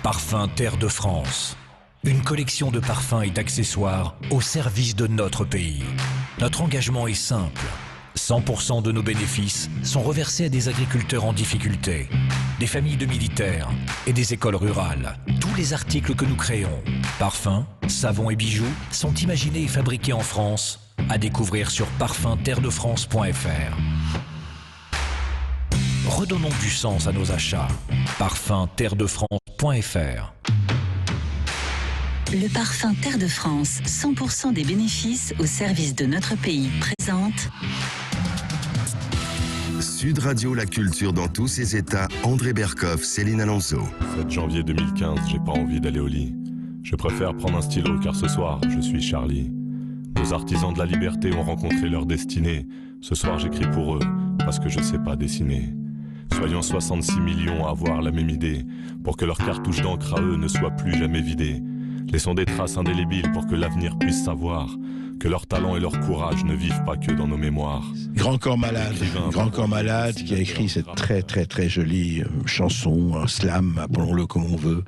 Parfums Terre de France. Une collection de parfums et d'accessoires au service de notre pays. Notre engagement est simple. 100% de nos bénéfices sont reversés à des agriculteurs en difficulté, des familles de militaires et des écoles rurales. Tous les articles que nous créons, parfums, savons et bijoux, sont imaginés et fabriqués en France, à découvrir sur parfumterredefrance.fr. Redonnons du sens à nos achats. parfumterredefrance.fr. Le parfum Terre de France, 100% des bénéfices au service de notre pays, présente Sud Radio, la culture dans tous ses états. André Berkoff, Céline Alonso. 7 janvier 2015, j'ai pas envie d'aller au lit. Je préfère prendre un stylo car ce soir, je suis Charlie. Nos artisans de la liberté ont rencontré leur destinée. Ce soir, j'écris pour eux parce que je sais pas dessiner. Soyons 66 millions à avoir la même idée pour que leur cartouche d'encre à eux ne soit plus jamais vidée. Laissons des traces indélébiles pour que l'avenir puisse savoir que leur talent et leur courage ne vivent pas que dans nos mémoires. Grand Corps Malade qui a écrit cette très très très jolie chanson, un slam, appelons-le comme on veut,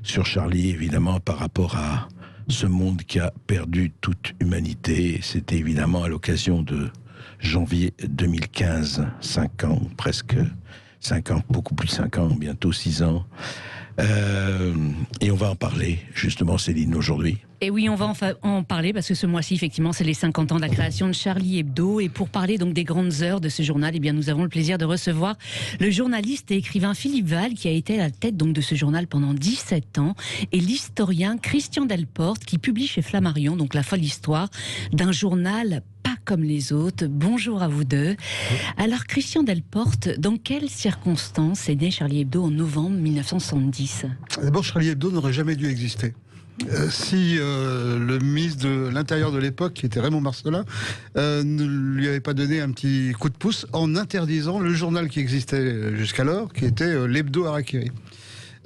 sur Charlie, évidemment, par rapport à ce monde qui a perdu toute humanité. C'était évidemment à l'occasion de janvier 2015, 5 ans, presque 5 ans, beaucoup plus de 5 ans, bientôt 6 ans. Et on va en parler, justement, Céline, aujourd'hui. Et oui, on va en parler parce que ce mois-ci, effectivement, c'est les 50 ans de la création de Charlie Hebdo. Et pour parler donc des grandes heures de ce journal, eh bien, nous avons le plaisir de recevoir le journaliste et écrivain Philippe Val, qui a été à la tête donc de ce journal pendant 17 ans, et l'historien Christian Delporte, qui publie chez Flammarion, donc La Folle Histoire, d'un journal pas comme les autres. Bonjour à vous deux. Alors, Christian Delporte, dans quelles circonstances est né Charlie Hebdo en novembre 1970 ? D'abord, Charlie Hebdo n'aurait jamais dû exister. Si le ministre de l'Intérieur de l'époque, qui était Raymond Marcellin, ne lui avait pas donné un petit coup de pouce en interdisant le journal qui existait jusqu'alors, qui était l'Hebdo Harakiri.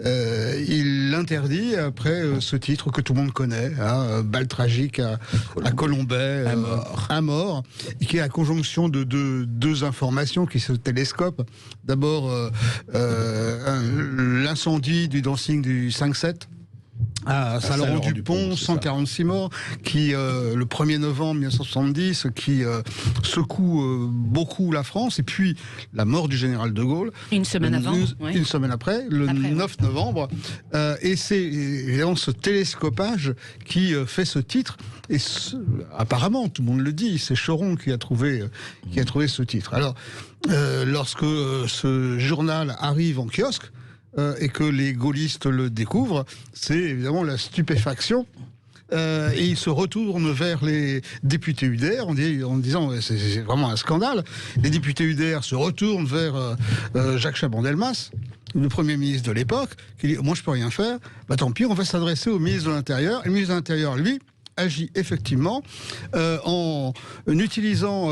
Il l'interdit après ce titre que tout le monde connaît, hein, Balle tragique à Colombey, à mort, qui est la conjonction de deux informations qui se télescopent. D'abord, l'incendie du dancing du 5-7, à Saint-Laurent-du-Pont, 146 morts, qui le 1er novembre 1970, qui secoue beaucoup la France, et puis la mort du général de Gaulle. Une semaine après, le 9 novembre. Et c'est évidemment ce télescopage qui fait ce titre. Et apparemment, tout le monde le dit, c'est Choron qui a trouvé ce titre. Alors, lorsque ce journal arrive en kiosque, et que les gaullistes le découvrent, c'est évidemment la stupéfaction. Et ils se retournent vers les députés UDR en disant c'est vraiment un scandale. Les députés UDR se retournent vers Jacques Chaban-Delmas, le Premier ministre de l'époque, qui dit « Moi, je peux rien faire. Bah, tant pis, on va s'adresser au ministre de l'Intérieur. » Et le ministre de l'Intérieur, lui, agit effectivement en utilisant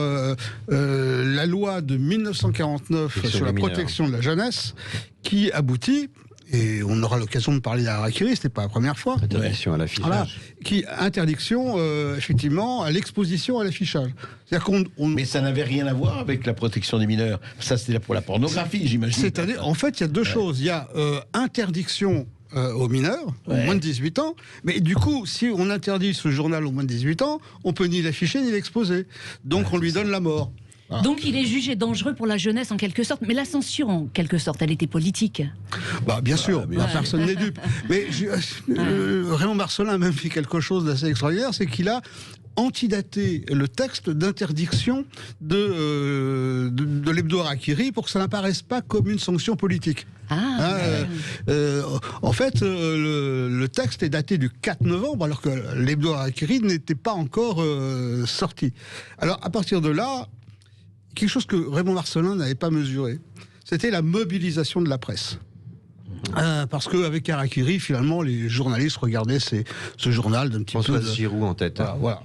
la loi de 1949 sur la protection de la jeunesse, qui aboutit, et on aura l'occasion de parler d'Harakiri, c'était pas la première fois. Interdiction à l'affichage. Voilà, interdiction, effectivement, à l'exposition à l'affichage. C'est-à-dire Mais ça n'avait rien à voir avec la protection des mineurs. Ça, c'était pour la pornographie, j'imagine. C'est-à-dire, en fait, il y a deux choses. Il y a interdiction aux mineurs, aux moins de 18 ans. Mais du coup, si on interdit ce journal aux moins de 18 ans, on peut ni l'afficher ni l'exposer. Donc on lui donne la mort. Ah. Donc il est jugé dangereux pour la jeunesse en quelque sorte, mais la censure en quelque sorte, elle était politique. Bah bien sûr, personne n'est dupe. Mais Raymond Marcellin a même fait quelque chose d'assez extraordinaire, c'est qu'il a antidaté le texte d'interdiction de l'Hebdo Harakiri pour que ça n'apparaisse pas comme une sanction politique. En fait, le texte est daté du 4 novembre, alors que l'Hebdo Harakiri n'était pas encore sorti. Alors, à partir de là, quelque chose que Raymond Marcellin n'avait pas mesuré, c'était la mobilisation de la presse. Parce qu'avec Harakiri, finalement, les journalistes regardaient ce journal d'un petit François Giroud en tête. Voilà.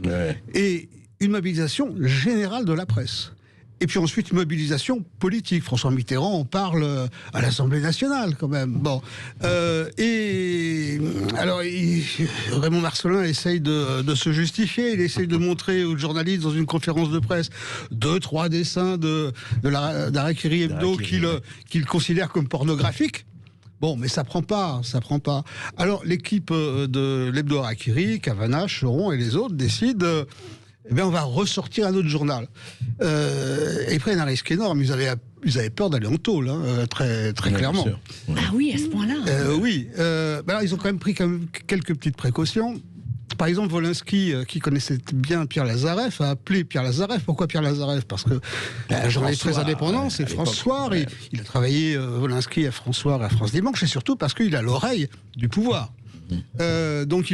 Et une mobilisation générale de la presse. Et puis ensuite, une mobilisation politique. François Mitterrand en parle à l'Assemblée nationale, quand même. Bon. Alors, Raymond Marcellin essaye de se justifier. Il essaye de montrer aux journalistes dans une conférence de presse 2-3 dessins d'Harakiri Hebdo qu'il considère comme pornographiques. Bon, mais ça prend pas. Alors, l'équipe de l'Hebdo Harakiri, Cavana, Cheron et les autres décident, on va ressortir un autre journal. Et ils prennent un risque énorme. Ils avaient peur d'aller en tôle, très clairement. Ah oui, à ce point-là. Oui. Alors, ils ont quand même pris quelques petites précautions. Par exemple, Volinsky, qui connaissait bien Pierre Lazareff, a appelé Pierre Lazareff. Pourquoi Pierre Lazareff? Parce que un journaliste très indépendant, c'est François. Et il a travaillé, Volinsky, à François, à France Dimanche, et surtout parce qu'il a l'oreille du pouvoir. Donc,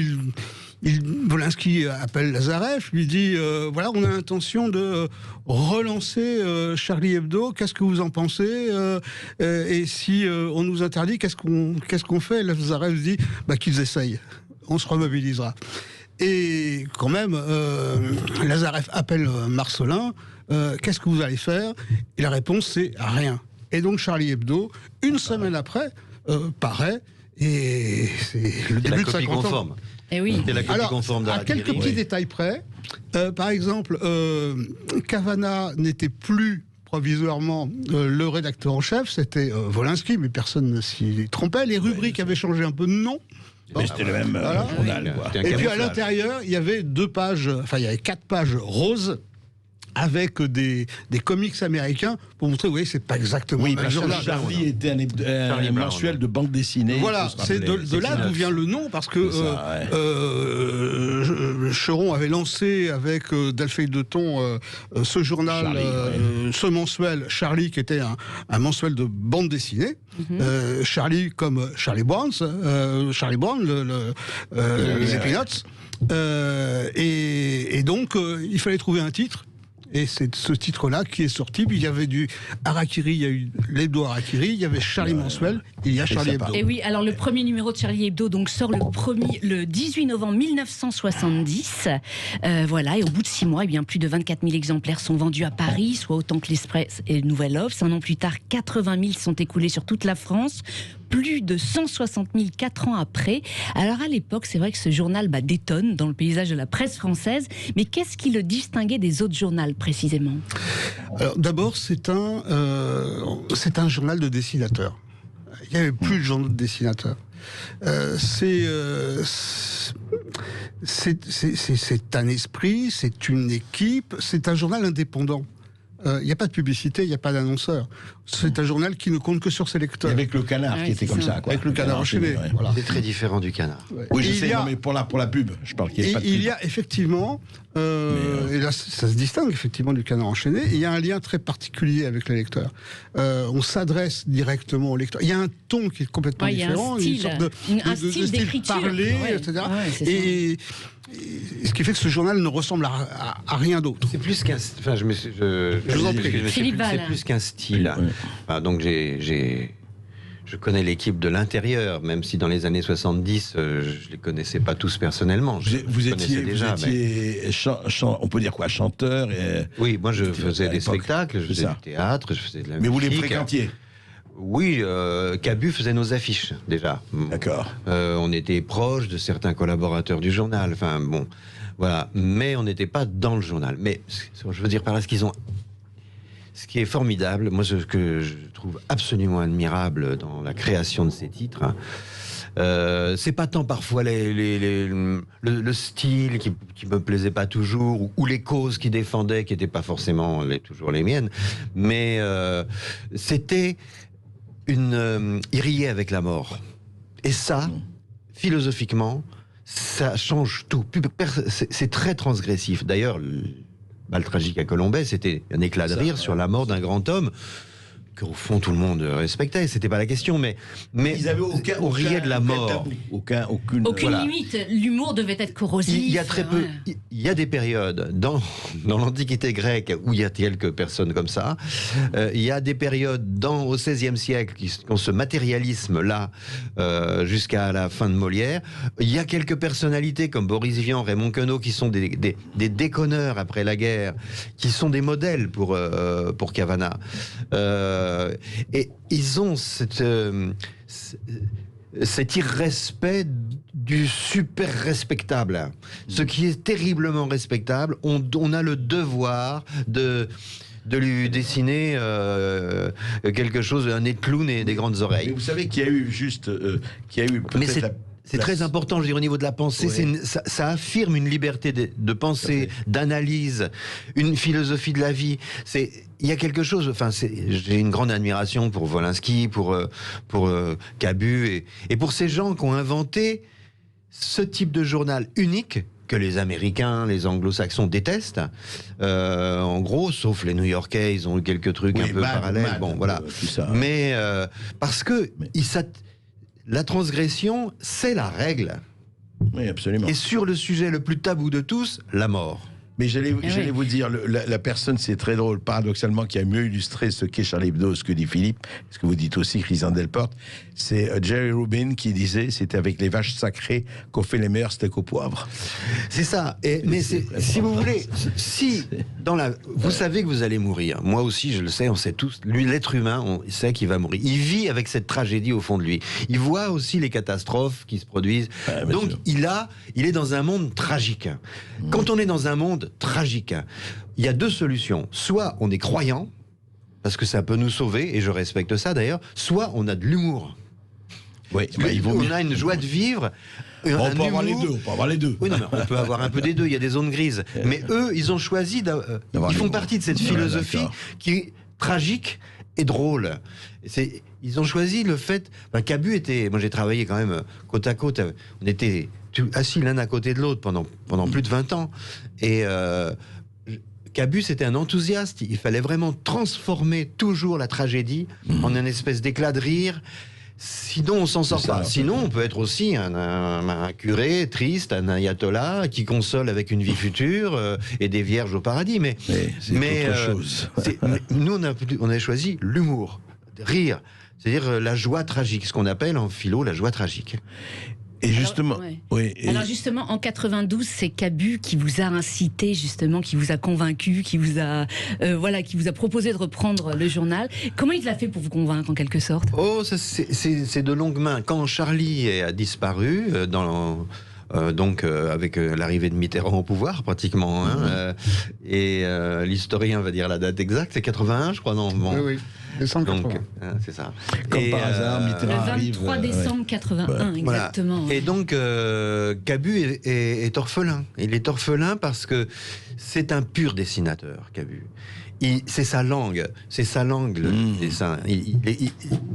Volinsky appelle Lazareff, lui dit voilà, on a l'intention de relancer Charlie Hebdo, qu'est-ce que vous en pensez et si on nous interdit, qu'est-ce qu'on fait? Lazareff dit qu'ils essayent, on se remobilisera. Et quand même, Lazareff appelle Marcelin, qu'est-ce que vous allez faire? Et la réponse, c'est rien. Et donc Charlie Hebdo, une semaine après, paraît, et c'est le début de 50 ans. Et oui. Et la copie conforme à quelques petits détails près, par exemple, Cavana n'était plus provisoirement le rédacteur en chef, c'était Volinsky, mais personne ne s'y trompait. Les rubriques avaient changé un peu de nom. Mais c'était le même journal. Et puis à l'intérieur, il y avait 4 pages roses avec des comics américains pour montrer, vous voyez, c'est pas exactement le même journal. Charlie était un mensuel de bande dessinée. Voilà, c'est de là d'où vient le nom, parce que Cheron avait lancé avec Delphine Deton ce journal, Charlie, ce mensuel, Charlie, qui était un mensuel de bande dessinée. Charlie comme Charlie Brown, les Peanuts. Et donc, il fallait trouver un titre. Et c'est ce titre-là qui est sorti. Puis il y avait du Harakiri, il y a eu l'Hebdo Harakiri, il y avait Charlie Mensuel, il y a Charlie Hebdo. Et oui, alors le premier numéro de Charlie Hebdo donc, sort le 18 novembre 1970. Voilà, et au bout de 6 mois, plus de 24 000 exemplaires sont vendus à Paris, soit autant que l'Express et le Nouvel Obs. Un an plus tard, 80 000 sont écoulés sur toute la France. Plus de 160 000 4 ans après. Alors à l'époque, c'est vrai que ce journal détonne dans le paysage de la presse française, mais qu'est-ce qui le distinguait des autres journaux précisément? Alors d'abord, c'est un journal de dessinateurs. Il n'y avait plus de journaux de dessinateurs. C'est un esprit, c'est une équipe, c'est un journal indépendant. Il n'y a pas de publicité, il n'y a pas d'annonceur. C'est un journal qui ne compte que sur ses lecteurs. Avec le Canard qui était comme ça. Avec le Canard enchaîné. Voilà. C'est très différent du Canard. Ouais. Oui, je sais, mais pour la pub, je parle qu'il n'y ait pas de pub. Il y a effectivement, et là ça se distingue effectivement du Canard enchaîné, il y a un lien très particulier avec les lecteurs. On s'adresse directement aux lecteurs. Il y a un ton qui est complètement différent, une sorte de style d'écriture parlé, etc. Et ce qui fait que ce journal ne ressemble à rien d'autre. C'est plus qu'un. Enfin, je vous en prie. C'est plus qu'un style. Oui. Enfin, donc je connais l'équipe de l'intérieur, même si dans les années 70, je les connaissais pas tous personnellement. Vous étiez on peut dire quoi, chanteur Oui, moi je faisais des spectacles, je faisais du théâtre, je faisais de la musique. Mais vous les fréquentiez? Oui, Cabu faisait nos affiches, déjà. D'accord. On était proches de certains collaborateurs du journal, enfin bon, voilà. Mais on n'était pas dans le journal. Mais je veux dire par là, ce qui est formidable, moi ce que je trouve absolument admirable dans la création de ces titres, c'est pas tant parfois le style qui me plaisait pas toujours, ou les causes qu'ils défendaient qui n'étaient pas forcément toujours les miennes, mais c'était il riait avec la mort. Et ça, philosophiquement, ça change tout. C'est très transgressif. D'ailleurs, le bal tragique à Colombey, c'était un éclat de rire sur la mort d'un grand homme qu'au fond tout le monde respectait, c'était pas la question, mais on riait de la mort. Aucune limite. L'humour devait être corrosif. Il y a très peu. Il y a des périodes dans l'Antiquité grecque où il y a quelques personnes comme ça. Il y a des périodes au XVIe siècle qui ont ce matérialisme-là jusqu'à la fin de Molière. Il y a quelques personnalités comme Boris Vian, Raymond Queneau qui sont des déconneurs après la guerre, qui sont des modèles pour Cavana. Et ils ont cet irrespect du super respectable. Ce qui est terriblement respectable, on a le devoir de de lui dessiner quelque chose, un nez de clown et des grandes oreilles. Mais vous savez qu'il y a eu Mais c'est très important, je veux dire, au niveau de la pensée. Oui. Ça affirme une liberté de pensée, d'analyse, une philosophie de la vie. Il y a quelque chose. Enfin, j'ai une grande admiration pour Wolinski, pour Cabu et pour ces gens qui ont inventé ce type de journal unique que les Américains, les Anglo-Saxons détestent. En gros, sauf les New-Yorkais, ils ont eu quelques trucs un peu parallèles. Bon, voilà. Tout ça. Mais parce que la transgression, c'est la règle. Oui, absolument. Et sur le sujet le plus tabou de tous, la mort. Mais j'allais vous dire, la personne, c'est très drôle, paradoxalement, qui a mieux illustré ce qu'est Charlie Hebdo, ce que dit Philippe, ce que vous dites aussi, Christian Delporte, c'est Jerry Rubin qui disait, c'était avec les vaches sacrées qu'on fait les meilleurs steaks au poivre. C'est ça. Mais si vous voulez, vous savez que vous allez mourir. Moi aussi, je le sais, on sait tous. Lui, l'être humain, on sait qu'il va mourir. Il vit avec cette tragédie au fond de lui. Il voit aussi les catastrophes qui se produisent. Donc, il est dans un monde tragique. Quand on est dans un monde tragique, il y a deux solutions. Soit on est croyant, parce que ça peut nous sauver, et je respecte ça d'ailleurs, soit on a de l'humour. Oui, on a une joie de vivre. On peut avoir les deux. Oui, non, mais on peut avoir un peu des deux, il y a des zones grises. Mais eux, ils ont choisi, ils font partie de cette philosophie qui est tragique et drôle. Ils ont choisi le fait... Cabu était... Moi, j'ai travaillé quand même côte à côte. On était assis l'un à côté de l'autre pendant plus de 20 ans. Et Cabu, c'était un enthousiaste. Il fallait vraiment transformer toujours la tragédie en une espèce d'éclat de rire. Sinon, on s'en sort pas. Sinon, on peut être aussi un curé triste, un ayatollah qui console avec une vie future et des vierges au paradis. Mais autre chose. Nous, on a choisi l'humour, rire, c'est-à-dire la joie tragique, ce qu'on appelle en philo la joie tragique. Et justement, alors justement, en 92, c'est Cabu qui vous a incité, justement, qui vous a convaincu, qui vous a proposé de reprendre le journal. Comment il l'a fait pour vous convaincre, en quelque sorte ? Oh, c'est de longue main. Quand Charlie a disparu, avec l'arrivée de Mitterrand au pouvoir, pratiquement, et l'historien va dire la date exacte, c'est 81, je crois, non ? Bon. Oui. Décembre 80. Donc, c'est ça. Comme par hasard, Mitterrand arrive. Le 23 décembre 81, exactement. Voilà. Et donc, Cabu est orphelin. Il est orphelin parce que c'est un pur dessinateur, Cabu. C'est sa langue, le dessin.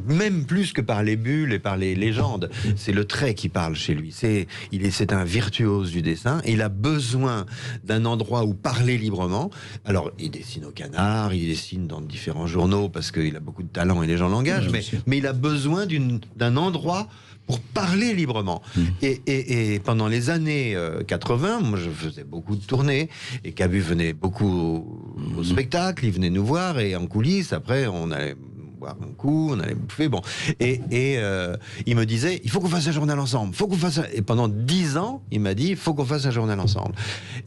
Même plus que par les bulles et par les légendes, c'est le trait qui parle chez lui. C'est un virtuose du dessin. Et il a besoin d'un endroit où parler librement. Alors, il dessine au Canard, il dessine dans différents journaux parce qu'il a beaucoup de talent et les gens l'engagent. Mais il a besoin d'un endroit pour parler librement. Et pendant les années 80, moi je faisais beaucoup de tournées, et Cabu venait beaucoup au spectacle, il venait nous voir, et en coulisses, après, on allait boire un coup, on allait bouffer, bon. Et il me disait, il faut qu'on fasse un journal ensemble, Et pendant 10 ans, il m'a dit, il faut qu'on fasse un journal ensemble.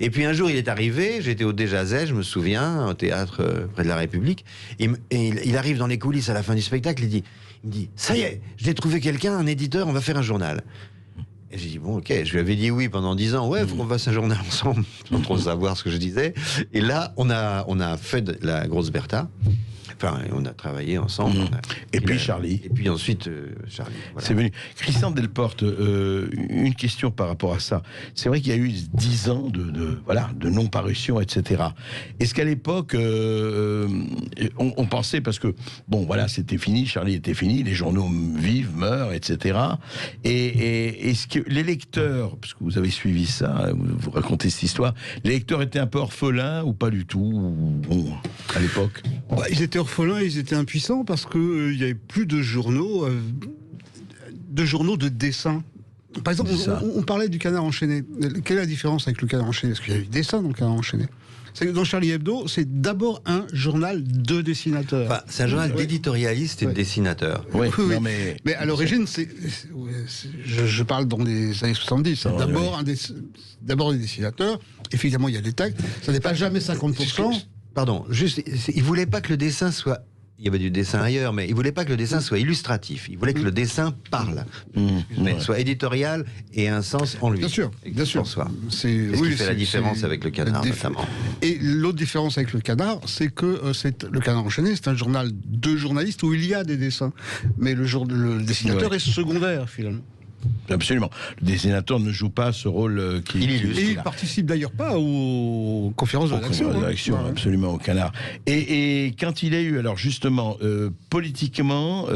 Et puis un jour, il est arrivé, j'étais au Déjazet, je me souviens, au théâtre près de la République, et il arrive dans les coulisses à la fin du spectacle, il me dit, ça y est, j'ai trouvé quelqu'un, un éditeur, on va faire un journal. Et j'ai dit, bon, ok, je lui avais dit oui pendant 10 ans, ouais, faut qu'on fasse un journal ensemble, sans trop savoir ce que je disais. Et là, on a fait de la grosse Bertha. Enfin, on a travaillé ensemble. Et puis Charlie. Et puis ensuite, Charlie. Voilà. C'est venu. Christian Delporte, une question par rapport à ça. C'est vrai qu'il y a eu 10 ans de non-parution, etc. Est-ce qu'à l'époque, on pensait, parce que, bon, voilà, c'était fini, Charlie était fini, les journaux vivent, meurent, etc. Et est-ce que les lecteurs, parce que vous avez suivi ça, vous racontez cette histoire, les lecteurs étaient un peu orphelins ou pas du tout, bon, à l'époque? Ils étaient orphelins, ils étaient impuissants parce qu'il n'y avait plus de journaux de dessin. Par exemple, on parlait du Canard enchaîné. Quelle est la différence avec le Canard enchaîné? Parce qu'il y a eu des dessins dans le Canard enchaîné. C'est que dans Charlie Hebdo, c'est d'abord un journal de dessinateurs. Enfin, c'est un journal d'éditorialistes et de dessinateurs. Oui. Non, mais à l'origine, je parle dans les années 70. C'est d'abord des dessinateurs. Effectivement, il y a des textes. Ça n'est pas jamais 50%. Pardon, juste, il voulait pas que le dessin soit il y avait du dessin ailleurs, mais il voulait pas que le dessin soit illustratif. Il voulait que le dessin parle, soit éditorial et un sens en lui. Bien sûr, bien sûr. François. C'est ce qui fait la différence avec le Canard, notamment. Et l'autre différence avec le Canard, c'est que le Canard enchaîné, c'est un journal de journalistes où il y a des dessins, mais le dessinateur est secondaire finalement. Absolument. Le dessinateur ne joue pas ce rôle qu'il illustre. Et il participe d'ailleurs pas aux conférences de rédaction. Absolument, au Canard. Et quand il a eu, alors justement, politiquement,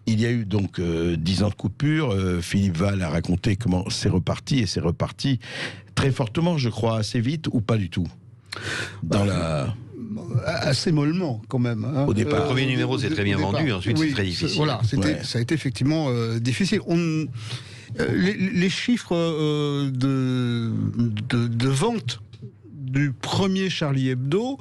il y a eu donc 10 ans de coupure. Philippe Val a raconté comment c'est reparti, et c'est reparti très fortement, je crois, assez vite, ou pas du tout dans assez mollement quand même. Hein. Au départ. Le premier numéro c'est très bien vendu, ensuite c'est très difficile. Voilà, ça a été effectivement difficile. Les chiffres de vente du premier Charlie Hebdo,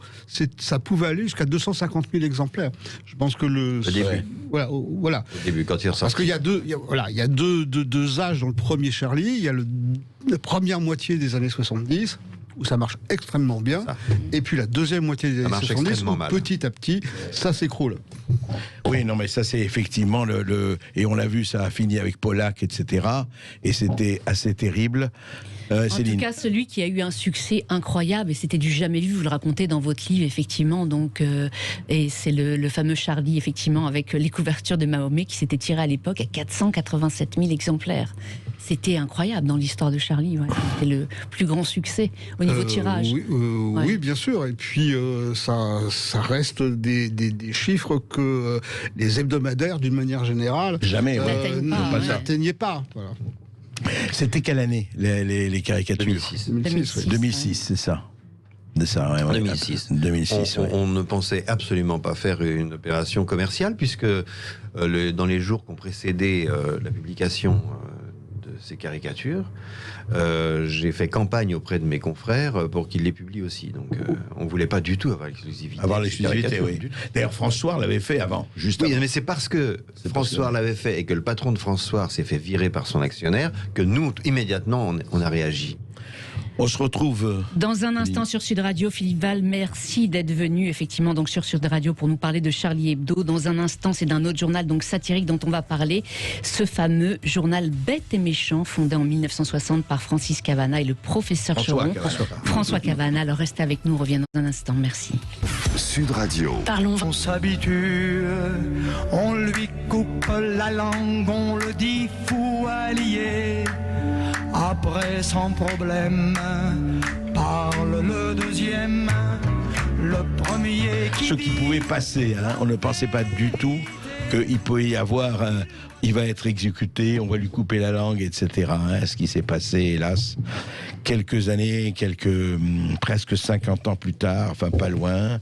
ça pouvait aller jusqu'à 250 000 exemplaires. Je pense que au début. Voilà. Au début, quand il ressort. Parce qu'il y a deux âges dans le premier Charlie. Il y a la première moitié des années 70, où ça marche extrêmement bien, et puis la deuxième moitié des années 70, où petit à petit, ça s'écroule. Oui, non, mais ça c'est effectivement et on l'a vu, ça a fini avec Pollack, etc. Et c'était assez terrible. En Céline. tout cas, celui qui a eu un succès incroyable, et c'était du jamais vu, vous le racontez dans votre livre, effectivement, donc, et c'est le fameux Charlie, effectivement, avec les couvertures de Mahomet, qui s'était tiré à l'époque à 487 000 exemplaires. C'était incroyable dans l'histoire de Charlie. Ouais. C'était le plus grand succès au niveau tirage. Oui, bien sûr. Et puis, ça reste des chiffres que les hebdomadaires, d'une manière générale, n'atteignaient pas. Voilà. C'était quelle année, les caricatures? 2006, c'est ça. De ça, ouais, 2006. On ne pensait absolument pas faire une opération commerciale, puisque dans les jours qui ont précédé la publication de ces caricatures, j'ai fait campagne auprès de mes confrères pour qu'ils les publient aussi. Donc on ne voulait pas du tout avoir l'exclusivité. Oui. D'ailleurs, François l'avait fait avant, juste avant. Mais c'est parce que François l'avait fait et que le patron de François s'est fait virer par son actionnaire que nous, immédiatement, on a réagi. On se retrouve dans un instant sur Sud Radio. Philippe Val, merci d'être venu effectivement donc sur Sud Radio pour nous parler de Charlie Hebdo. Dans un instant, c'est d'un autre journal donc satirique dont on va parler, ce fameux journal Bête et Méchant, fondé en 1960 par Francis Cavana et le professeur Choron. François Cavana. Alors restez avec nous, on revient dans un instant. Merci. Sud Radio. Parlons. On s'habitue, on lui coupe la langue, on le dit fou allié. Après sans problème, parle le deuxième, le premier qui... Ce qui pouvait passer, hein, on ne pensait pas du tout qu'il pouvait y avoir il va être exécuté, on va lui couper la langue, etc. Hein, ce qui s'est passé, hélas, quelques années, presque 50 ans plus tard, enfin pas loin.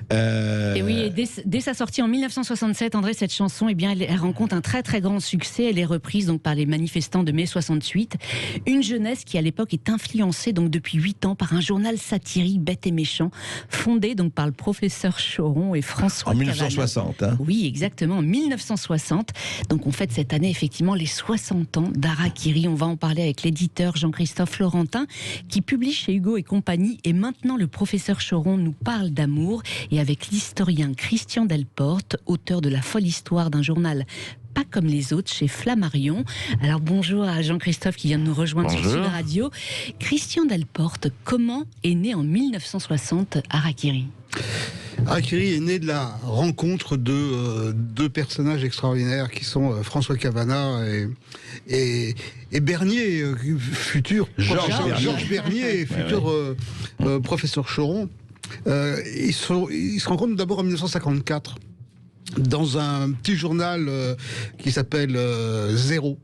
Et oui, et dès sa sortie en 1967, André, cette chanson, eh bien, elle rencontre un très très grand succès. Elle est reprise donc par les manifestants de mai 68. Une jeunesse qui à l'époque est influencée donc depuis 8 ans par un journal satirique Bête et Méchant, fondé donc par le professeur Choron et François Cavana. En 1960, hein. Oui, exactement, en 1960. Donc on fête cette année effectivement les 60 ans d'Harakiri. On va en parler avec l'éditeur Jean-Christophe Laurentin qui publie chez Hugo et compagnie. Et maintenant, le professeur Choron nous parle d'amour, et avec l'historien Christian Delporte, auteur de La folle histoire d'un journal pas comme les autres chez Flammarion. Alors bonjour à Jean-Christophe qui vient de nous rejoindre sur Sud Radio. Christian Delporte, comment est né en 1960 Harakiri ? Harakiri est né de la rencontre de deux personnages extraordinaires qui sont François Cavana et Bernier, futur Georges Bernier, futur professeur Choron. Ils se rencontrent d'abord en 1954 dans un petit journal qui s'appelle Zéro,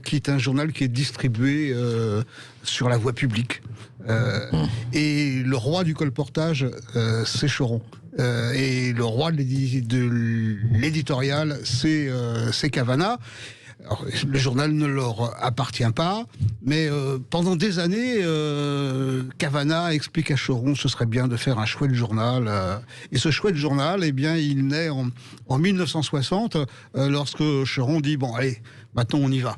qui est un journal qui est distribué sur la voie publique. Et le roi du colportage, c'est Choron. Et le roi de l'éditorial, c'est Cavana. Alors, le journal ne leur appartient pas, mais pendant des années, Cavana explique à Choron ce serait bien de faire un chouette journal. Et ce chouette journal, eh bien, il naît en 1960, lorsque Choron dit « Bon, allez, maintenant on y va ».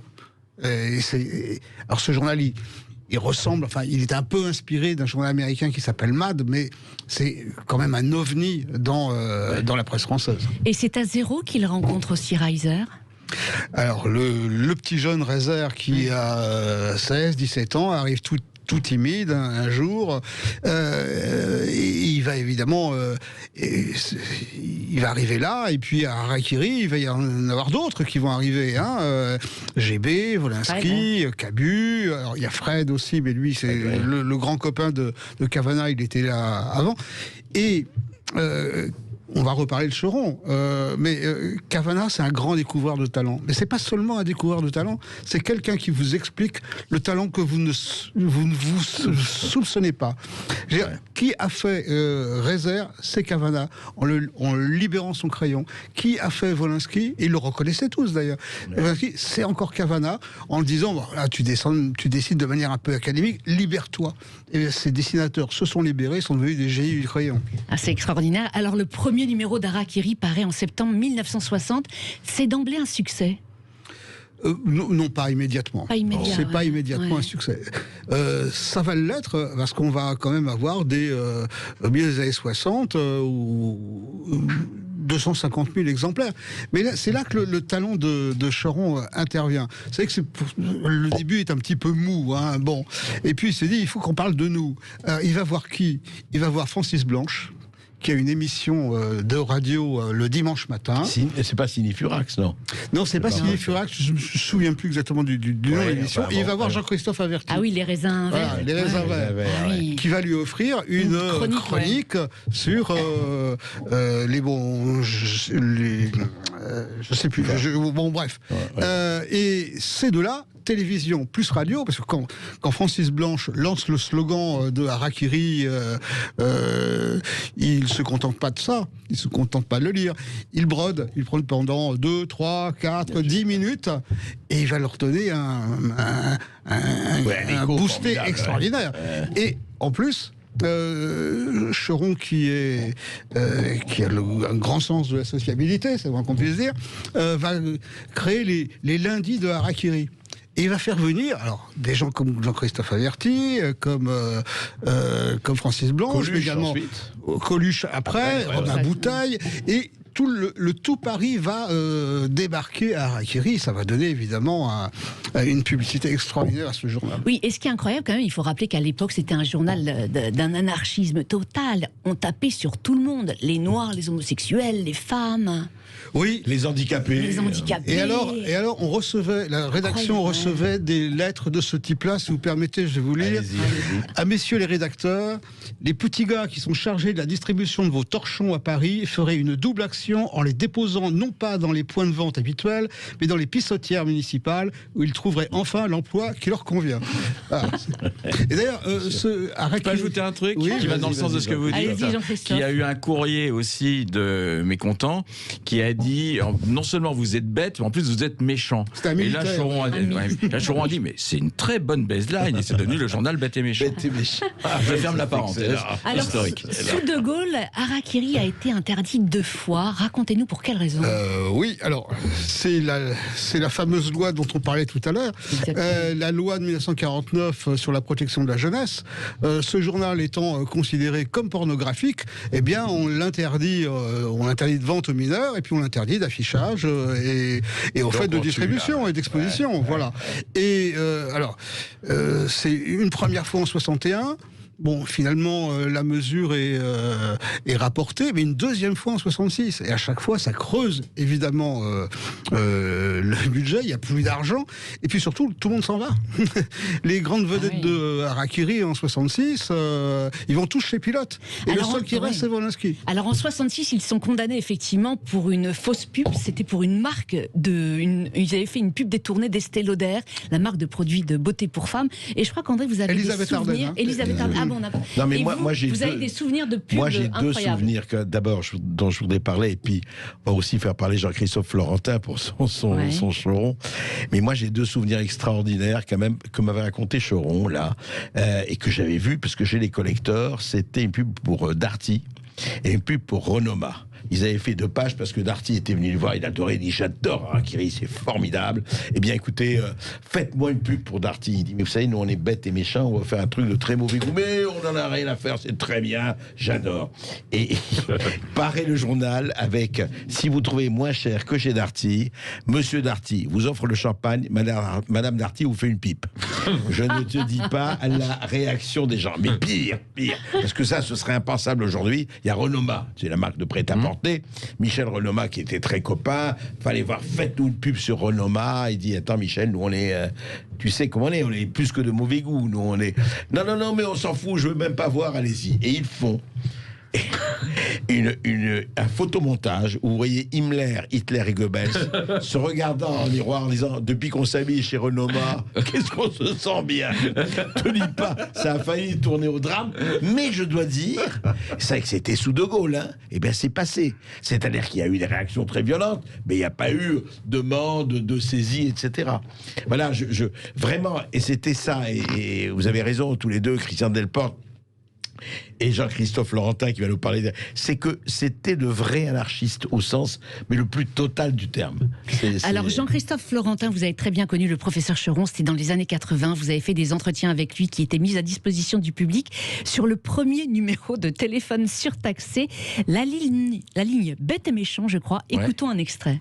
Alors ce journal, il ressemble, enfin, il est un peu inspiré d'un journal américain qui s'appelle Mad, mais c'est quand même un ovni dans la presse française. Et c'est à Zéro qu'il rencontre aussi Reiser. Alors, le petit jeune Reiser qui a 16-17 ans arrive tout timide un jour, il va évidemment il va arriver là, et puis à Harakiri il va y en avoir d'autres qui vont arriver, GB, Volinsky, Cabu, alors il y a Fred aussi, mais lui c'est le grand copain de Kavanagh, il était là avant, et on va reparler de Choron, mais Kavanagh, c'est un grand découvreur de talent. Mais c'est pas seulement un découvreur de talent, c'est quelqu'un qui vous explique le talent que vous ne vous soupçonnez pas. Qui a fait Reiser, c'est Kavanagh, en libérant son crayon. Qui a fait Volinsky, et ils le reconnaissaient tous d'ailleurs. Volinsky, c'est encore Kavanagh, en le disant, bon, là, tu décides de manière un peu académique, libère-toi. Et ces dessinateurs se sont libérés, sont devenus des génies du crayon. Ah, c'est extraordinaire. Alors, le premier numéro d'Harakiri paraît en septembre 1960. C'est d'emblée un succès. Non, pas immédiatement. C'est pas immédiatement un succès. Ça va l'être parce qu'on va quand même avoir au milieu des années 60 ou 250 000 exemplaires. Mais là, c'est là que le talent de Choron intervient. C'est que le début est un petit peu mou. Bon. Et puis il s'est dit, il faut qu'on parle de nous. Il va voir qui ? Il va voir Francis Blanche, qui a une émission de radio le dimanche matin. C'est pas Cinefurax, non? Non, c'est pas Cinefurax, je me souviens plus exactement du nom de l'émission. Et il va voir Jean-Christophe Averti. Ah oui, les raisins verts. Voilà, les raisins verts. Qui va lui offrir une chronique sur les bons... je sais plus. Bon, bref. Et ces deux-là, télévision plus radio, parce que quand Francis Blanche lance le slogan de Harakiri, il se contente pas de ça, il se contente pas de le lire, il brode pendant 2, 3, 4, 10 minutes, et il va leur donner un boosté extraordinaire. Et en plus, Choron qui a un grand sens de la sociabilité, c'est moins qu'on puisse dire, va créer les lundis de Harakiri. Et il va faire venir, alors, des gens comme Jean-Christophe Averti, comme Francis Blanche, Coluche, mais également ensuite. Coluche après Robin Bouteille, et tout Paris va débarquer à Harakiri. Ça va donner évidemment une publicité extraordinaire à ce journal. Oui, et ce qui est incroyable quand même, il faut rappeler qu'à l'époque c'était un journal d'un anarchisme total. On tapait sur tout le monde, les noirs, les homosexuels, les femmes. Oui, les handicapés. Et alors, la rédaction recevait des lettres de ce type-là, si vous permettez, je vais vous lire. Allez-y. À messieurs les rédacteurs, les petits gars qui sont chargés de la distribution de vos torchons à Paris feraient une double action en les déposant non pas dans les points de vente habituels, mais dans les pissotières municipales, où ils trouveraient enfin l'emploi qui leur convient. Et d'ailleurs, je peux ajouter un truc qui va dans le sens de ce que vous dites, qui a eu un courrier aussi de mécontents, qui a dit, non seulement vous êtes bête, mais en plus vous êtes méchant. Et là, Choron a dit, mais c'est une très bonne baseline, et c'est devenu le journal Bête et Méchant. Je ferme la parenthèse historique. Sous De Gaulle, Harakiri a été interdit 2 fois. Racontez-nous pour quelle raison. Oui, alors, c'est la fameuse loi dont on parlait tout à l'heure, la loi de 1949 sur la protection de la jeunesse. Ce journal étant considéré comme pornographique, eh bien, on l'interdit de vente aux mineurs, et puis on l'interdit d'affichage et au fait de distribution et d'exposition. Voilà. Et c'est une première fois en 61. Bon, finalement, la mesure est rapportée, mais une deuxième fois en 66. Et à chaque fois, ça creuse, évidemment, le budget, il n'y a plus d'argent. Et puis surtout, tout le monde s'en va. Les grandes vedettes de Harakiri en 66, ils vont tous chez Pilote. Et le seul qui reste, c'est Volinsky. Alors en 66, ils sont condamnés effectivement pour une fausse pub. C'était pour une marque ils avaient fait une pub détournée d'Estée Lauder, la marque de produits de beauté pour femmes. Et je crois qu'André, vous avez des souvenirs. Elisabeth Arden. Non, mais moi, vous avez des souvenirs de pubs incroyables. Moi, j'ai 2 souvenirs d'abord dont je voudrais parler, et puis on va aussi faire parler Jean-Christophe Florentin pour son Choron. Mais moi, j'ai 2 souvenirs extraordinaires quand même que m'avait raconté Choron là, et que j'avais vu parce que j'ai les collecteurs. C'était une pub pour Darty et une pub pour Renoma. Ils avaient fait 2 pages parce que Darty était venu le voir, il adorait, il dit j'adore Harakiri, c'est formidable. Eh bien écoutez, faites-moi une pub pour Darty. Il dit mais vous savez, nous on est bêtes et méchants, on va faire un truc de très mauvais goût, mais on en a rien à faire, c'est très bien, j'adore. Et paraît le journal avec, si vous trouvez moins cher que chez Darty, Monsieur Darty vous offre le champagne, Madame Darty vous fait une pipe. Je ne te dis pas la réaction des gens, mais pire, parce que ça, ce serait impensable aujourd'hui. Il y a Renoma, c'est la marque de prêt-à-porter. Michel Renoma qui était très copain, fallait voir, faites-nous une pub sur Renoma. Il dit, attends Michel, nous on est, tu sais comment on est plus que de mauvais goût, nous on est... Non, mais on s'en fout, je veux même pas voir, allez-y. Et ils font un photomontage où vous voyez Himmler, Hitler et Goebbels se regardant en miroir en disant depuis qu'on s'habille chez Renoma, qu'est-ce qu'on se sent bien. Te dis pas, ça a failli tourner au drame, mais je dois dire, c'est vrai que c'était sous De Gaulle, hein, et bien c'est passé. C'est-à-dire qu'il y a eu des réactions très violentes, mais il n'y a pas eu de demande de saisie, etc. Voilà, vraiment, et c'était ça, et vous avez raison tous les deux, Christian Delporte et Jean-Christophe Laurentin qui va nous parler, c'est que c'était de vrais anarchistes au sens, mais le plus total du terme. Alors Jean-Christophe Laurentin, vous avez très bien connu le professeur Cheron, c'était dans les années 80, vous avez fait des entretiens avec lui qui étaient mis à disposition du public sur le premier numéro de téléphone surtaxé, la ligne Bête et Méchant, je crois. Écoutons un extrait.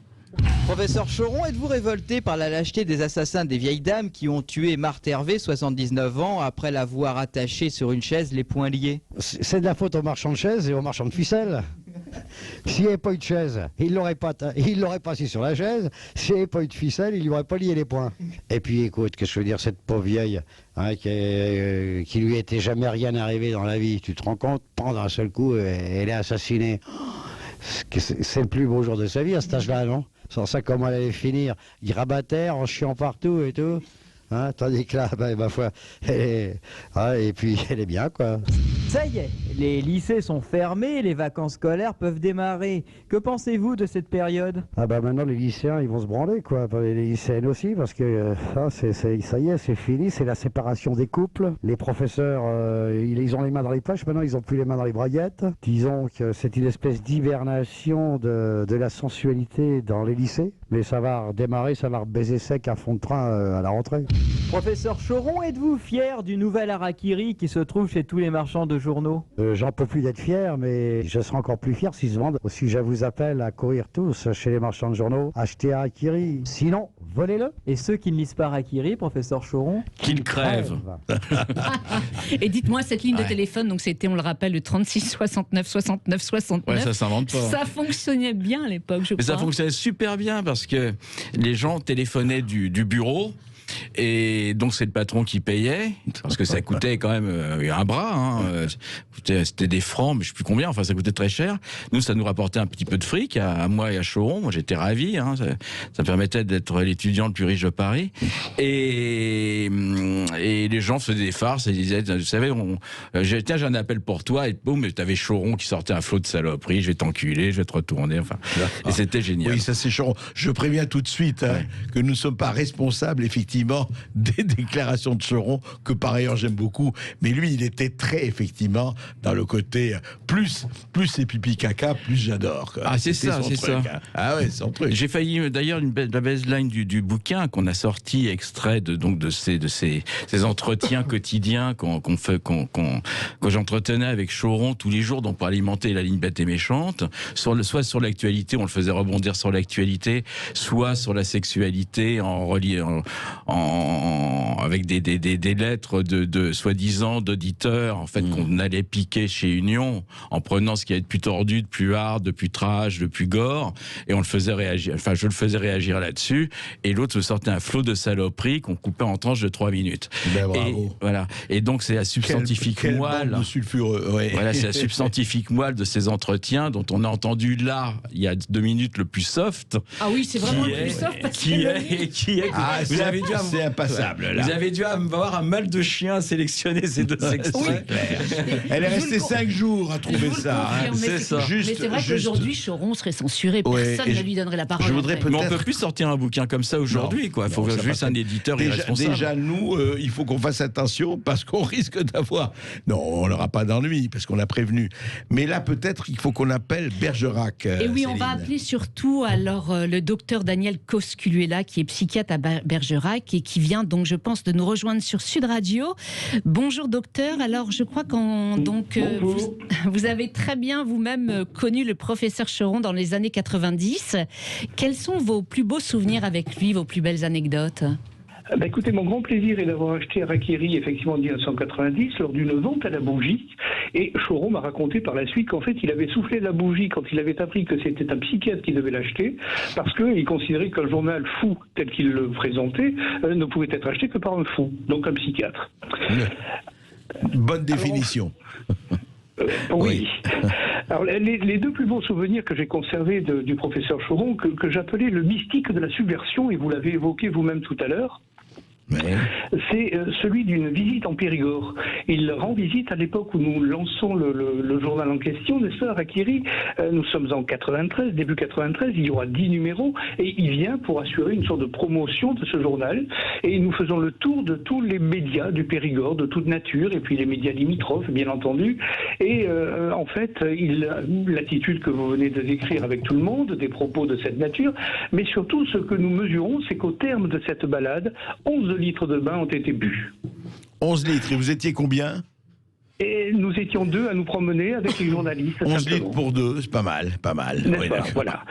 Professeur Cheron, êtes-vous révolté par la lâcheté des assassins des vieilles dames qui ont tué Marthe Hervé, 79 ans, après l'avoir attachée sur une chaise, les poings liés? C'est de la faute aux marchands de chaises et aux marchands de ficelles. S'il n'y avait pas eu de chaise, il l'aurait pas assis sur la chaise. S'il n'y avait pas eu de ficelle, il lui aurait pas lié les poings. Et puis écoute, qu'est-ce que je veux dire, cette pauvre vieille qui lui était jamais rien arrivé dans la vie, tu te rends compte, prendre un seul coup, elle est assassinée. C'est le plus beau jour de sa vie à cet âge-là, non? Sans ça, comment elle allait finir? Grabataire, en chiant partout et tout. Hein, tandis que là, ma foi, et puis elle est bien, quoi. Ça y est, les lycées sont fermés, les vacances scolaires peuvent démarrer. Que pensez-vous de cette période? Maintenant les lycéens, ils vont se branler, quoi. Les lycéennes aussi, parce que ça y est, c'est fini, c'est la séparation des couples. Les professeurs, ils ont les mains dans les poches, maintenant ils n'ont plus les mains dans les braguettes. Disons que c'est une espèce d'hibernation de la sensualité dans les lycées, mais ça va redémarrer, ça va rebaiser sec à fond de train à la rentrée. Professeur Cheron, êtes-vous fier du nouvel Harakiri qui se trouve chez tous les marchands de journaux? J'en peux plus d'être fier, mais je serai encore plus fier s'ils se vendent. Aussi, je vous appelle à courir tous chez les marchands de journaux, acheter Harakiri. Sinon, volez-le. Et ceux qui ne lisent pas Harakiri, professeur Cheron? Qu'ils crèvent. Et dites-moi, cette ligne de téléphone, donc c'était, on le rappelle, le 36 69 69 69. Ouais, ça s'invente pas. Ça fonctionnait bien à l'époque, je crois. Mais ça fonctionnait super bien parce que les gens téléphonaient du bureau. Et donc c'est le patron qui payait, parce que ça coûtait quand même un bras, hein. C'était des francs, mais je sais plus combien, enfin ça coûtait très cher. Nous, ça nous rapportait un petit peu de fric à moi et à Cheron. Moi j'étais ravi, hein. Ça permettait d'être l'étudiant le plus riche de Paris. Et les gens faisaient des farces et disaient, vous savez, tiens, j'ai un appel pour toi, et boum, t'avais Cheron qui sortait un flot de saloperies, je vais t'enculer, je vais te retourner, enfin. Et c'était génial. Oui, ça c'est Cheron. Je préviens tout de suite que nous ne sommes pas responsables, effectivement, des déclarations de Cheron, que par ailleurs j'aime beaucoup, mais lui il était très effectivement dans le côté plus c'est pipi caca, plus j'adore, quoi. Ah c'est ça, c'est ça. Hein. Ah ouais, c'est son truc. J'ai failli d'ailleurs la baseline du bouquin qu'on a sorti, extrait de ces entretiens quotidiens que j'entretenais avec Cheron tous les jours, donc pour alimenter la ligne Bête et Méchante, soit sur l'actualité, on le faisait rebondir sur l'actualité, soit sur la sexualité avec des lettres de soi-disant d'auditeurs, en fait, qu'on allait piquer chez Union, en prenant ce qui est de plus tordu, de plus hard, de plus trash, de plus gore, et on le faisait réagir. Enfin, je le faisais réagir là-dessus, et l'autre se sortait un flot de saloperies qu'on coupait en tranches de 3 minutes. Ben, bravo. Et voilà. Et donc c'est la substantifique moelle. De sulfureux. Ouais. Voilà, c'est la substantifique moelle de ces entretiens dont on a entendu là, il y a 2 minutes, le plus soft. Ah oui, c'est vraiment le plus soft. Qui est. Ah, vous avez dû c'est impassable. Là. avait dû avoir un mal de chien à sélectionner ces deux extraits. Elle est restée 5 jours à trouver ça. C'est ça. Mais c'est vrai qu'aujourd'hui, Choron serait censuré. Personne ne lui donnerait la parole. Mais on peut plus sortir un bouquin comme ça aujourd'hui. Il faut juste un éditeur irresponsable. Déjà, nous, il faut qu'on fasse attention parce qu'on risque d'avoir... Non, on n'aura pas d'ennui parce qu'on a prévenu. Mais là, peut-être, il faut qu'on appelle Bergerac. Et oui, on va appeler surtout alors le docteur Daniel Cosculuela, qui est psychiatre à Bergerac et qui vient donc, je pense, de nous rejoindre sur Sud Radio. Bonjour docteur. Alors, je crois vous avez très bien vous-même connu le professeur Choron dans les années 90. Quels sont vos plus beaux souvenirs avec lui, vos plus belles anecdotes ? Écoutez, mon grand plaisir est d'avoir acheté Harakiri effectivement en 1990 lors d'une vente à la bougie. Et Choron m'a raconté par la suite qu'en fait il avait soufflé la bougie quand il avait appris que c'était un psychiatre qui devait l'acheter, parce qu'il considérait qu'un journal fou tel qu'il le présentait ne pouvait être acheté que par un fou, donc un psychiatre. Bonne définition. Oui. Alors, les deux plus beaux souvenirs que j'ai conservés du professeur Choron, que j'appelais le mystique de la subversion, et vous l'avez évoqué vous-même tout à l'heure, c'est celui d'une visite en Périgord. Il rend visite à l'époque où nous lançons le journal en question, n'est-ce pas, Harakiri? Nous sommes en 93, début 93, il y aura 10 numéros, et il vient pour assurer une sorte de promotion de ce journal, et nous faisons le tour de tous les médias du Périgord, de toute nature, et puis les médias limitrophes, bien entendu, et en fait, l'attitude que vous venez de décrire avec tout le monde, des propos de cette nature, mais surtout ce que nous mesurons, c'est qu'au terme de cette balade, 11 litres de bain ont été bu. 11 litres, et vous étiez combien? Et nous étions 2 à nous promener avec les journalistes. 11 litres pour 2, c'est pas mal, pas mal. Oui, voilà.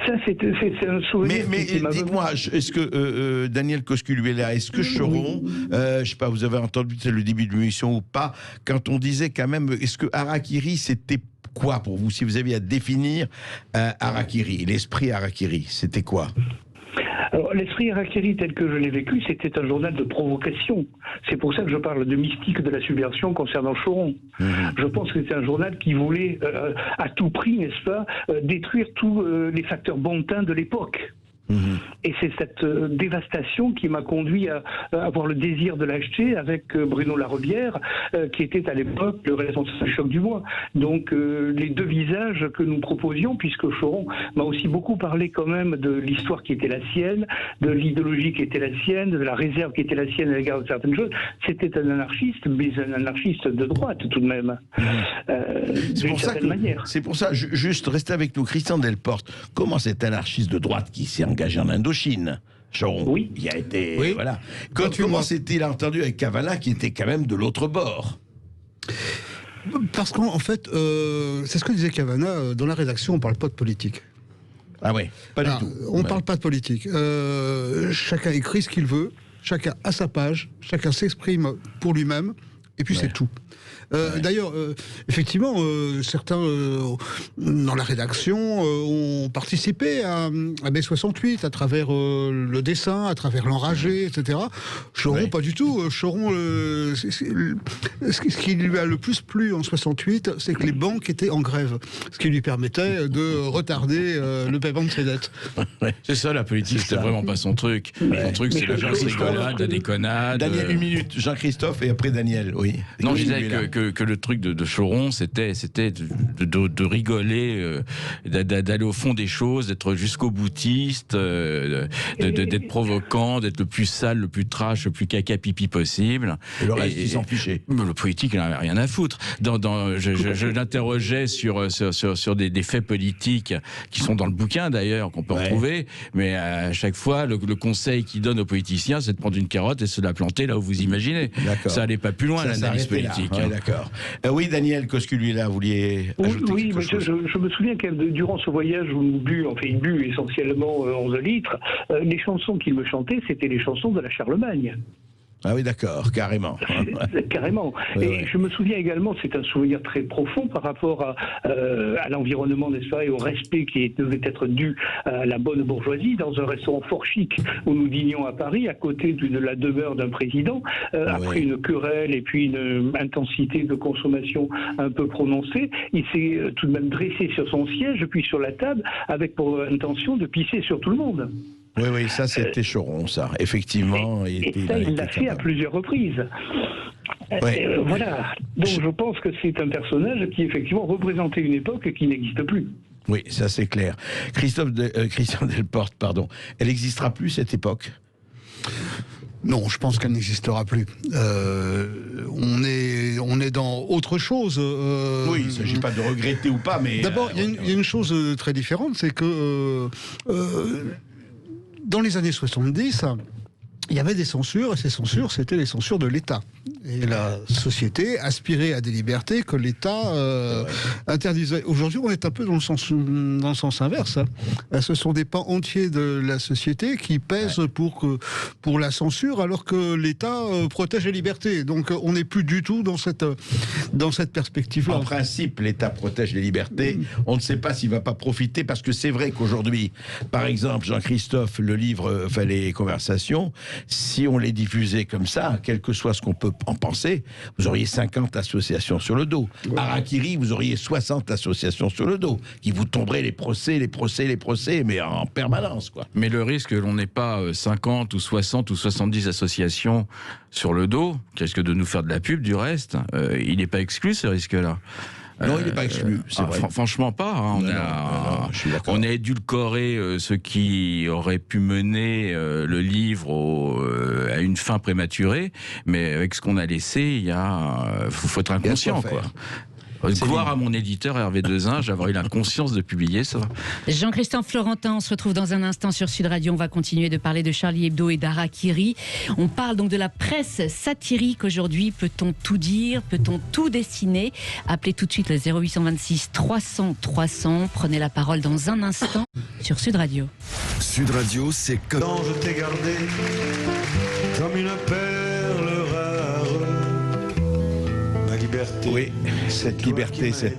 Ça, c'est un souvenir. Mais dites-moi, est-ce que Daniel Cosculuela, est-ce que Choron, je sais pas, vous avez entendu le début de l'émission ou pas, quand on disait quand même, est-ce que Harakiri, c'était quoi pour vous, si vous aviez à définir Harakiri, l'esprit Harakiri, c'était quoi? Alors, l'esprit Harakiri tel que je l'ai vécu, c'était un journal de provocation. C'est pour ça que je parle de mystique de la subversion concernant Choron. Je pense que c'était un journal qui voulait, à tout prix, n'est-ce pas, détruire tous les facteurs bontins de l'époque. Et c'est cette dévastation qui m'a conduit à avoir le désir de l'acheter avec Bruno Larebière, qui était à l'époque le responsable du Choc du Bois. Donc les deux visages que nous proposions, puisque Choron m'a aussi beaucoup parlé quand même de l'histoire qui était la sienne, de l'idéologie qui était la sienne, de la réserve qui était la sienne à l'égard de certaines choses. C'était un anarchiste, mais un anarchiste de droite tout de même. C'est pour ça, juste restez avec nous, Christian Delporte. Comment cet anarchiste de droite qui s'est engagé en Indochine, Choron, oui, il a été, voilà. Comment s'est-il entendu avec Kavala, qui était quand même de l'autre bord? Parce qu'en fait, c'est ce que disait Cavana, dans la rédaction, on ne parle pas de politique. Ah ouais, pas du tout. On ne parle pas de politique. Chacun écrit ce qu'il veut, chacun a sa page, chacun s'exprime pour lui-même, et puis c'est tout. D'ailleurs, effectivement, certains dans la rédaction ont participé à B68 à travers le dessin, à travers l'enragé, etc. Choron, pas du tout. Choron, ce qui lui a le plus plu en 68, c'est que les banques étaient en grève, ce qui lui permettait de retarder le paiement de ses dettes. C'est ça, la politique, c'était vraiment pas son truc. Son truc, c'est la rigolade, la déconnade. Daniel, une minute, Jean-Christophe, et après Daniel, oui. Non, je disais que le truc de Choron, c'était de rigoler, d'aller au fond des choses, d'être jusqu'au boutiste, d'être provocant, d'être le plus sale, le plus trash, le plus caca pipi possible. Et le reste, ils s'en fichaient. Le politique, il n'en avait rien à foutre. Je l'interrogeais sur des faits politiques qui sont dans le bouquin d'ailleurs, qu'on peut retrouver, mais à chaque fois, le conseil qu'il donne aux politiciens, c'est de prendre une carotte et se la planter là où vous imaginez. Ça n'allait pas plus loin, l'analyse politique. D'accord. Oui, Daniel Cosculuela, vous vouliez ajouter quelque chose? Je me souviens que durant ce voyage où il but essentiellement 11 litres, les chansons qu'il me chantait, c'était les chansons de la Charlemagne. Ah oui, d'accord, carrément. Carrément. Et je me souviens également, c'est un souvenir très profond par rapport à l'environnement, n'est-ce pas, et au respect qui devait être dû à la bonne bourgeoisie, dans un restaurant fort chic où nous dînions à Paris, à côté de la demeure d'un président, après une querelle et puis une intensité de consommation un peu prononcée. Il s'est tout de même dressé sur son siège, puis sur la table, avec pour intention de pisser sur tout le monde. Oui, ça c'était Choron, ça, effectivement. Et ça, il l'a fait à plusieurs reprises. Voilà. Donc je pense que c'est un personnage qui effectivement représentait une époque qui n'existe plus. Oui, ça c'est clair. Christian Delporte, pardon. Elle n'existera plus, cette époque ? Non, je pense qu'elle n'existera plus. On est dans autre chose. Oui, il ne s'agit pas de regretter ou pas, mais... D'abord, il y a une chose très différente, c'est que dans les années 70... il y avait des censures, et ces censures, c'était les censures de l'État. Et la société aspirait à des libertés que l'État interdisait. Aujourd'hui, on est un peu dans le sens inverse. Ce sont des pans entiers de la société qui pèsent pour la censure, alors que l'État protège les libertés. Donc, on n'est plus du tout dans cette perspective-là. En principe, l'État protège les libertés. On ne sait pas s'il ne va pas profiter, parce que c'est vrai qu'aujourd'hui, par exemple, Jean-Christophe, le livre « Les conversations », si on les diffusait comme ça, quel que soit ce qu'on peut en penser, vous auriez 50 associations sur le dos. Harakiri, vous auriez 60 associations sur le dos, qui vous tomberaient les procès, mais en permanence, quoi. Mais le risque que l'on n'ait pas 50 ou 60 ou 70 associations sur le dos, qui risque de nous faire de la pub du reste, il n'est pas exclu, ce risque-là. Non, il n'est pas exclu, c'est vrai. Franchement pas. Hein. On a édulcoré ce qui aurait pu mener le livre à une fin prématurée, mais avec ce qu'on a laissé, il faut être inconscient, quoi. Gloire à mon éditeur Hervé Dezin, j'avais eu la conscience de publier ça. Jean-Christophe Florentin, on se retrouve dans un instant sur Sud Radio. On va continuer de parler de Charlie Hebdo et d'Harakiri. On parle donc de la presse satirique aujourd'hui. Peut-on tout dire? Peut-on tout dessiner? Appelez tout de suite le 0826 300 300. Prenez la parole dans un instant sur Sud Radio. Sud Radio, c'est comme... Quand je t'ai gardé comme une perle rare, ma liberté. Oui, cette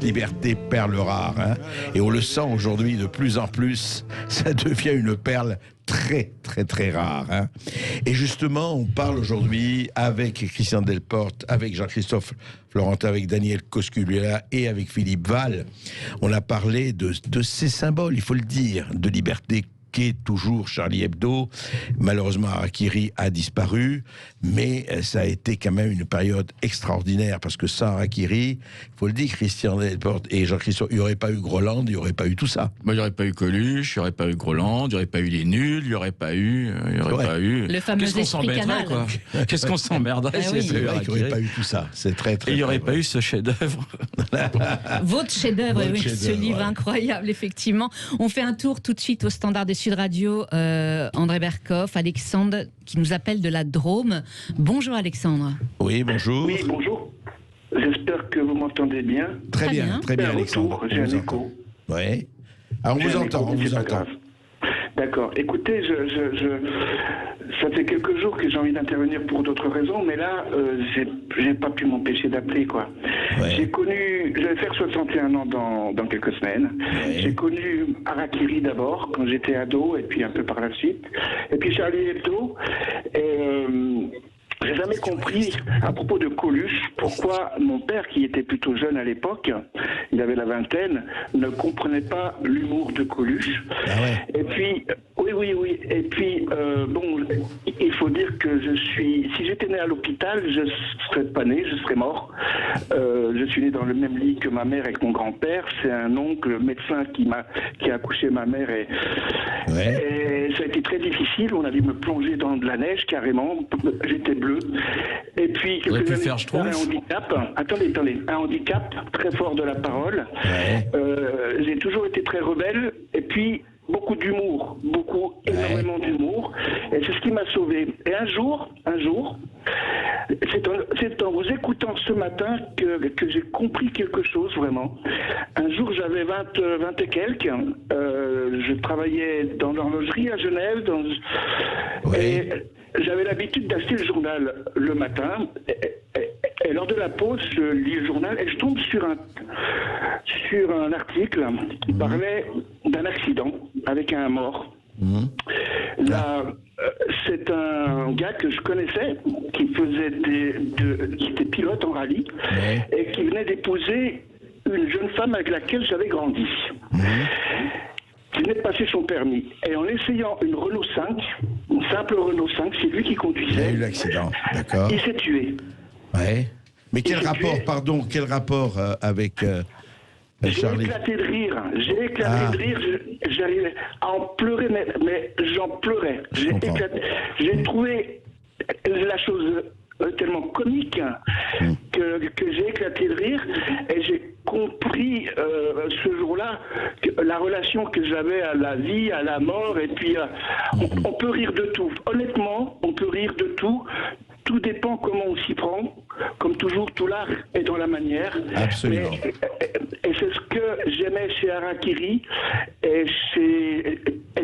liberté perle rare. Hein. Et on le sent aujourd'hui de plus en plus, ça devient une perle très, très, très rare. Hein. Et justement, on parle aujourd'hui avec Christian Delporte, avec Jean-Christophe Florentin, avec Daniel Cosculluela et avec Philippe Val. On a parlé de ces symboles, il faut le dire, de liberté qu'est toujours Charlie Hebdo. Malheureusement, Harakiri a disparu, mais ça a été quand même une période extraordinaire, parce que sans Harakiri, il faut le dire, Christian Delporte et Jean-Christophe, il n'y aurait pas eu Groland, il n'y aurait pas eu tout ça. Il n'y aurait pas eu Coluche, il n'y aurait pas eu Groland, il n'y aurait pas eu les nuls, il n'y aurait pas eu... Le fameux esprit canal. Qu'est-ce qu'on s'emmerderait c'est vrai qu'il n'y aurait pas eu tout ça. C'est très, très... Et il n'y aurait pas eu ce chef-d'œuvre. Votre chef-d'œuvre, oui, ce livre incroyable, effectivement. On fait un tour tout de suite au standard des Sud Radio, André Berkoff, Alexandre qui nous appelle de la Drôme. Bonjour Alexandre. Oui, bonjour. Oui, bonjour. J'espère que vous m'entendez bien. Très bien, Alexandre. J'ai un écho. Oui. Alors on vous entend, D'accord. Écoutez, ça fait quelques jours que j'ai envie d'intervenir pour d'autres raisons, mais là, j'ai pas pu m'empêcher d'appeler, quoi. Ouais. Je vais faire 61 ans dans quelques semaines. Ouais. J'ai connu Harakiri d'abord, quand j'étais ado, et puis un peu par la suite. Et puis Charlie Hebdo. J'ai jamais compris, à propos de Coluche, pourquoi mon père, qui était plutôt jeune à l'époque, il avait la vingtaine, ne comprenait pas l'humour de Coluche. Ah ouais. Et puis, oui. Et puis, bon, il faut dire que si j'étais né à l'hôpital, je serais pas né, je serais mort. Je suis né dans le même lit que ma mère et que mon grand-père. C'est un oncle médecin qui a accouché ma mère et ça a été très difficile. On a dû me plonger dans de la neige carrément. J'étais bleu. Et puis, quelques années plus tard, un handicap. Attendez, un handicap très fort de la parole. Ouais. J'ai toujours été très rebelle. Et puis, beaucoup d'humour, énormément d'humour, et c'est ce qui m'a sauvé. Et un jour, c'est en vous écoutant ce matin que j'ai compris quelque chose, vraiment. Un jour, j'avais 20 et quelques, je travaillais dans l'horlogerie à Genève, et j'avais l'habitude d'acheter le journal le matin, et lors de la pause, je lis le journal et je tombe sur un article qui parlait d'un accident avec un mort. Là, c'est un gars que je connaissais qui était pilote en rallye et qui venait d'épouser une jeune femme avec laquelle j'avais grandi. qui venait de passer son permis. Et en essayant une Renault 5, une simple Renault 5, c'est lui qui conduisait. Il a eu l'accident, d'accord. Il s'est tué. Ouais. Mais quel rapport avec Charlie? J'ai éclaté de rire, j'arrivais à en pleurer, mais j'en pleurais. J'ai trouvé la chose tellement comique que j'ai éclaté de rire, et j'ai compris ce jour-là la relation que j'avais à la vie, à la mort, et puis on peut rire de tout. Honnêtement, on peut rire de tout. Tout dépend comment on s'y prend. Comme toujours, tout l'art est dans la manière. Absolument. Et c'est ce que j'aimais chez Harakiri et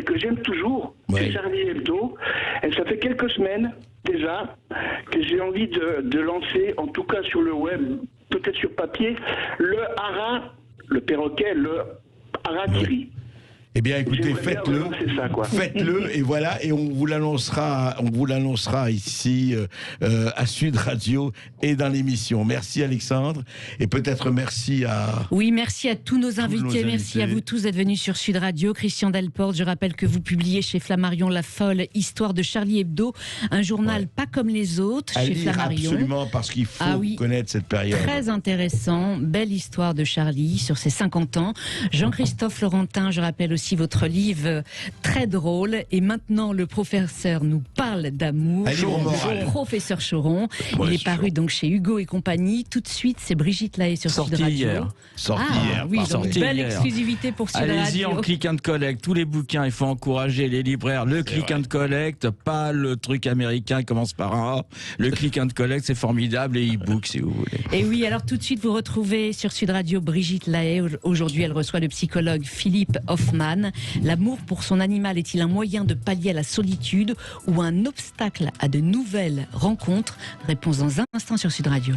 que j'aime toujours chez Charlie Hebdo. Et ça fait quelques semaines déjà que j'ai envie de lancer, en tout cas sur le web, peut-être sur papier, le perroquet, le Harakiri. Eh bien, écoutez, faites-le, et voilà, et on vous l'annoncera ici à Sud Radio et dans l'émission. Merci Alexandre, et peut-être merci à... Oui, merci à tous nos invités, merci à vous tous d'être venus sur Sud Radio. Christian Delporte, je rappelle que vous publiez chez Flammarion La Folle Histoire de Charlie Hebdo, un journal pas comme les autres chez Flammarion. Absolument, parce qu'il faut connaître cette période. Très intéressant, belle histoire de Charlie sur ses 50 ans. Jean-Christophe Laurentin, je rappelle aussi votre livre très drôle. Et maintenant, le professeur nous parle d'amour. Professeur Choron. Il est paru donc chez Hugo et compagnie. Tout de suite, c'est Brigitte Lahaie sur Sud Radio. Sorti hier. Oui, donc belle exclusivité pour Sud Radio. Allez-y en click and collect. Tous les bouquins, il faut encourager les libraires. Le click and collect, pas le truc américain qui commence par un A. Le click and collect, c'est formidable. Et e-book, si vous voulez. Et oui, alors tout de suite, vous retrouvez sur Sud Radio Brigitte Lahaie. Aujourd'hui, elle reçoit le psychologue Philippe Hoffmann. L'amour pour son animal est-il un moyen de pallier à la solitude ou un obstacle à de nouvelles rencontres? Réponse dans un instant sur Sud Radio.